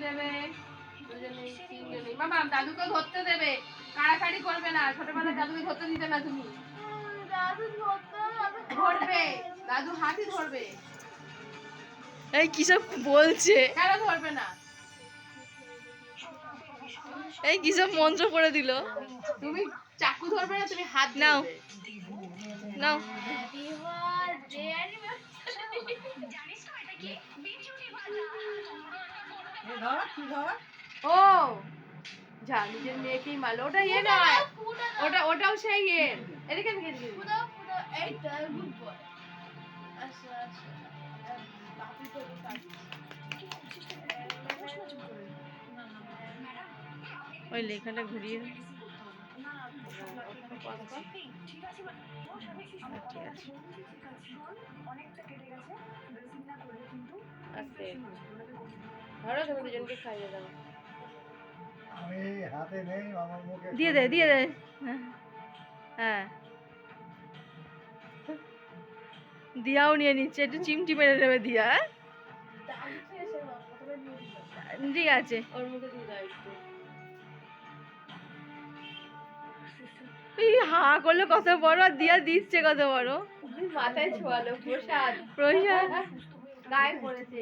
দেবে, দুজনেই তিনজনেই। মামা দাদুকে ধরতে দেবে, কাড়াকাড়ি করবে না। ছোটবেলায় দাদুকে ধরতে দিতে না তুমি। ধরবে, দাদু হাতই ধরবে। এই কিসব বলছে, কেন ধরবে না? এই কিসব মন্ত্র করে দিল। তুমি চাকু ধরবে না, তুমি হাত নাও ধরবে। নাও। ও যা, নিজের মেয়েকেই মারলো। ওটা ইয়ে নয়, ওটাও সেই ইয়ে। এদিকে ওই লেখাটা ঘুরিয়ে ধরো, তুমি দুজনকে খাইয়ে দাও। আমি হাতে নেই, আমার মুখে দিয়ে দে দিয়ে দে। হ্যাঁ, দিয়াও নিয়ে নিচ্ছে, একটু চিমটি মেরে নেবে দিয়া। ঠিক আছে, ওর মুখে দিয়ে দাও একটু। এই হা করলে কত বড়, আর দিয়া দিচ্ছে কত বড়। মাথায় ছোয়ালো, প্রসাদ প্রসাদ গায়ে পড়েছে।